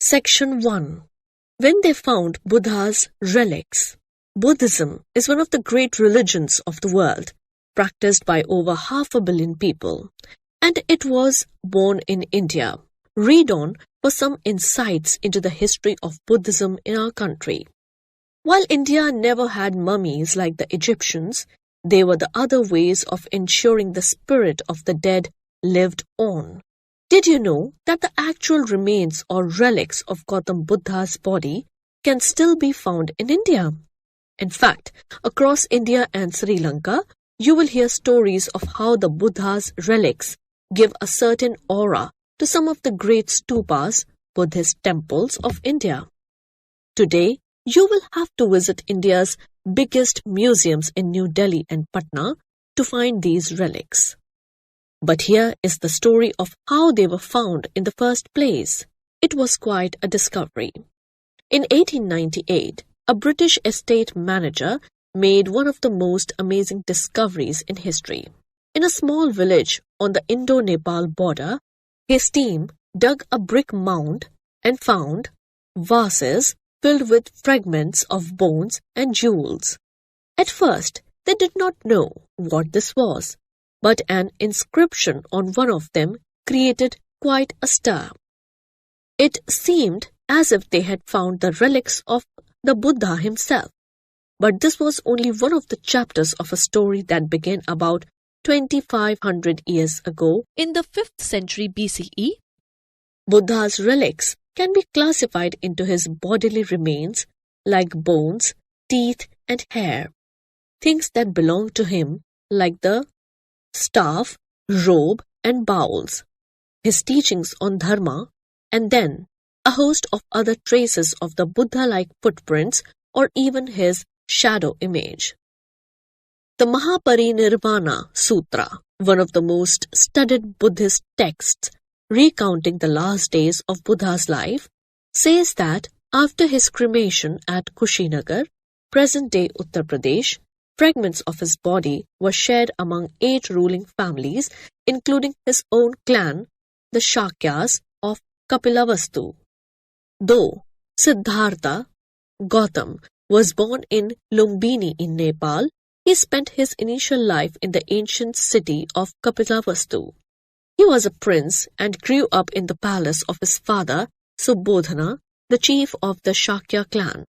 Section 1. When they found Buddha's relics. Buddhism is one of the great religions of the world, practiced by over 500 million people, and it was born in India. Read on for some insights into the history of Buddhism in our country. While India never had mummies like the Egyptians, there were the other ways of ensuring the spirit of the dead lived on. Did you know that the actual remains or relics of Gautam Buddha's body can still be found in India? In fact, across India and Sri Lanka, you will hear stories of how the Buddha's relics give a certain aura to some of the great stupas, Buddhist temples of India. Today, you will have to visit India's biggest museums in New Delhi and Patna to find these relics. But here is the story of how they were found in the first place. It was quite a discovery. In 1898, a British estate manager made one of the most amazing discoveries in history. In a small village on the Indo-Nepal border, his team dug a brick mound and found vases filled with fragments of bones and jewels. At first, they did not know what this was, but an inscription on one of them created quite a stir. It seemed as if they had found the relics of the Buddha himself. But this was only one of the chapters of a story that began about 2500 years ago in the 5th century BCE. Buddha's relics can be classified into his bodily remains like bones, teeth, and hair, things that belong to him like the staff, robe, and bowls, his teachings on dharma, and then a host of other traces of the Buddha-like footprints or even his shadow image. The Mahaparinirvana Sutra, one of the most studied Buddhist texts recounting the last days of Buddha's life, says that after his cremation at Kushinagar, present-day Uttar Pradesh, fragments of his body were shared among 8 ruling families, including his own clan, the Shakyas of Kapilavastu. Though Siddhartha Gautam was born in Lumbini in Nepal, he spent his initial life in the ancient city of Kapilavastu. He was a prince and grew up in the palace of his father, Subodhana, the chief of the Shakya clan.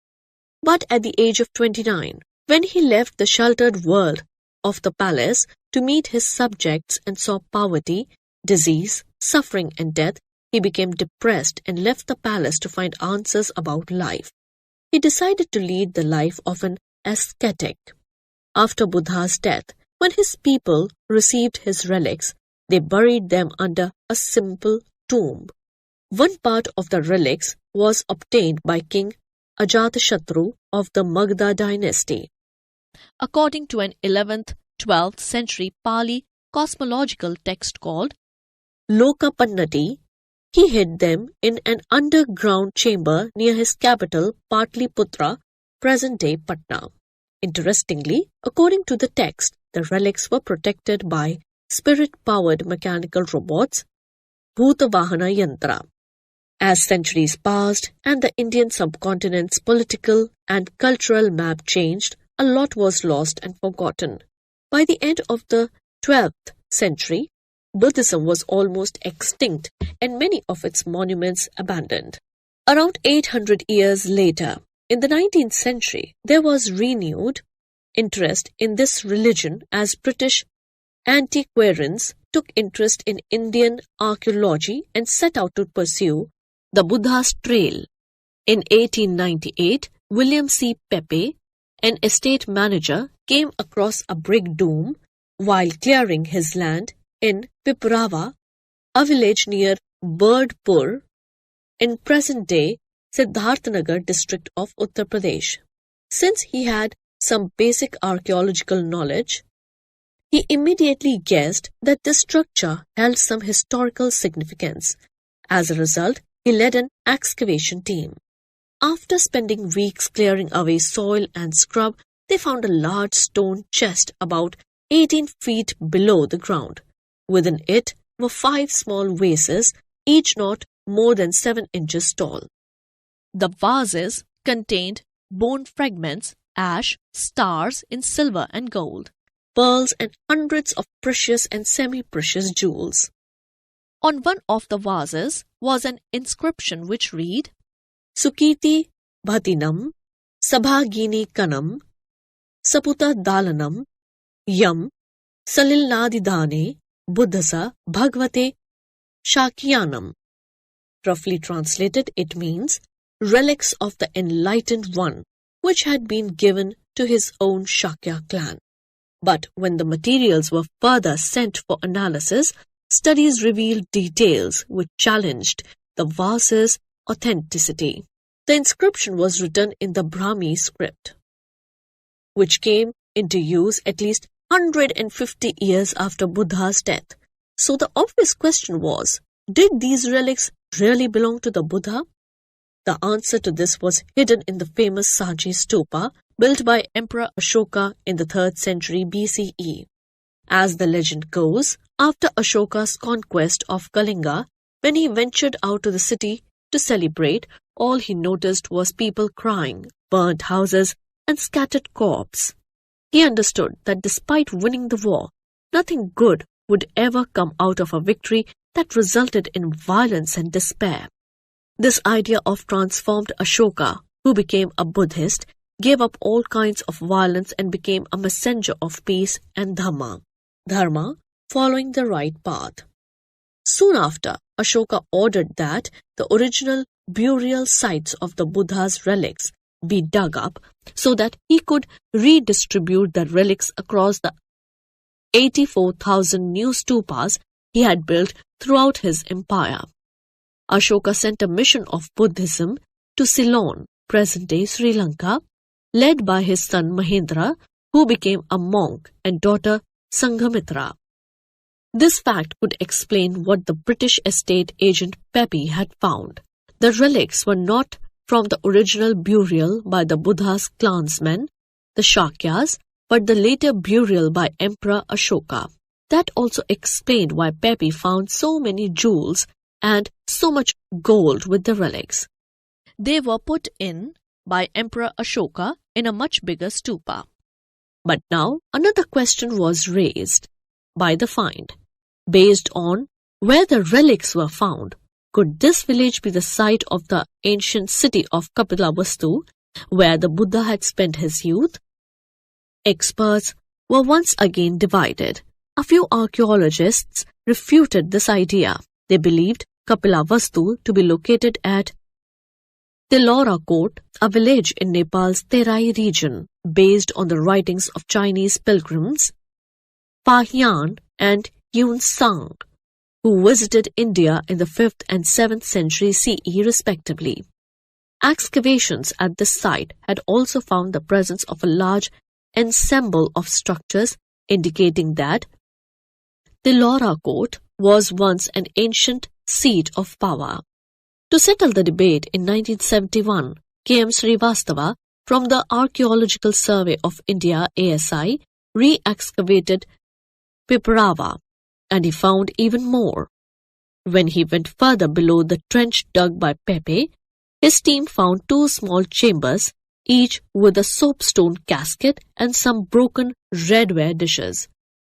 But at the age of 29, when he left the sheltered world of the palace to meet his subjects and saw poverty, disease, suffering and death, he became depressed and left the palace to find answers about life. He decided to lead the life of an ascetic. After Buddha's death, when his people received his relics, they buried them under a simple tomb. One part of the relics was obtained by King Ajatashatru of the Magadha dynasty. According to an 11th-12th century Pali cosmological text called Lokapannati, he hid them in an underground chamber near his capital Patliputra, present-day Patna. Interestingly, according to the text, the relics were protected by spirit-powered mechanical robots, Bhutavahana Yantra. As centuries passed and the Indian subcontinent's political and cultural map changed, a lot was lost and forgotten. By the end of the 12th century, Buddhism was almost extinct and many of its monuments abandoned. Around 800 years later, in the 19th century, there was renewed interest in this religion as British antiquarians took interest in Indian archaeology and set out to pursue the Buddha's trail. In 1898, William C. Pepe, an estate manager, came across a brick dome while clearing his land in Piprava, a village near Birdpur in present-day Siddharthanagar district of Uttar Pradesh. Since he had some basic archaeological knowledge, he immediately guessed that this structure held some historical significance. As a result, he led an excavation team. After spending weeks clearing away soil and scrub, they found a large stone chest about 18 feet below the ground. Within it were 5 small vases, each not more than 7 inches tall. The vases contained bone fragments, ash, stars in silver and gold, pearls and hundreds of precious and semi-precious jewels. On one of the vases was an inscription which read, Sukiti Bhatinam Sabhagini Kanam Saputa Dalanam Yam Salilnadidane Buddhasa Bhagavate Shakyanam. Roughly translated, it means relics of the enlightened one, which had been given to his own Shakya clan. But when the materials were further sent for analysis, studies revealed details which challenged the vase's authenticity. The inscription was written in the Brahmi script, which came into use at least 150 years after Buddha's death. So the obvious question was, did these relics really belong to the Buddha? The answer to this was hidden in the famous Saji Stupa, built by Emperor Ashoka in the 3rd century BCE. As the legend goes, after Ashoka's conquest of Kalinga, when he ventured out to the city to celebrate, all he noticed was people crying, burnt houses, and scattered corpses. He understood that despite winning the war, nothing good would ever come out of a victory that resulted in violence and despair. This idea of transformed Ashoka, who became a Buddhist, gave up all kinds of violence and became a messenger of peace and Dhamma. Dharma, following the right path. Soon after, Ashoka ordered that the original burial sites of the Buddha's relics be dug up so that he could redistribute the relics across the 84,000 new stupas he had built throughout his empire. Ashoka sent a mission of Buddhism to Ceylon, present-day Sri Lanka, led by his son Mahendra, who became a monk, and daughter Sanghamitra. This fact could explain what the British estate agent Pepe had found. The relics were not from the original burial by the Buddha's clansmen, the Shakyas, but the later burial by Emperor Ashoka. That also explained why Pepe found so many jewels and so much gold with the relics. They were put in by Emperor Ashoka in a much bigger stupa. But now another question was raised by the find. Based on where the relics were found, could this village be the site of the ancient city of Kapilavastu, where the Buddha had spent his youth? Experts were once again divided. A few archaeologists refuted this idea. They believed Kapilavastu to be located at Tilorakot, a village in Nepal's Terai region, based on the writings of Chinese pilgrims Fahian and Yun Sang, who visited India in the 5th and 7th century CE respectively. Excavations at this site had also found the presence of a large ensemble of structures indicating that Tilorakot was once an ancient seat of power. To settle the debate in 1971, K.M. Srivastava from the Archaeological Survey of India ASI re-excavated Piparava, and he found even more. When he went further below the trench dug by Pepe, his team found 2 small chambers, each with a soapstone casket and some broken redware dishes.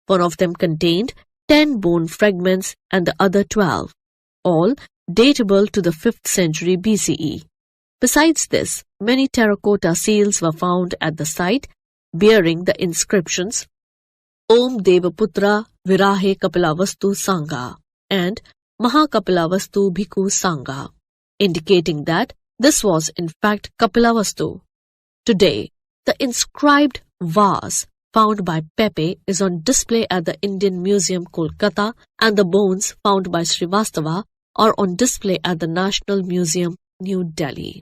One of them contained 10 bone fragments and the other 12, all datable to the 5th century BCE. Besides this, many terracotta seals were found at the site bearing the inscriptions Om Devaputra Virahe Kapilavastu Sangha and Mahakapilavastu Bhikkhu Sangha, indicating that this was in fact Kapilavastu. Today, the inscribed vase found by Pepe is on display at the Indian Museum, Kolkata, and the bones found by Srivastava are on display at the National Museum, New Delhi.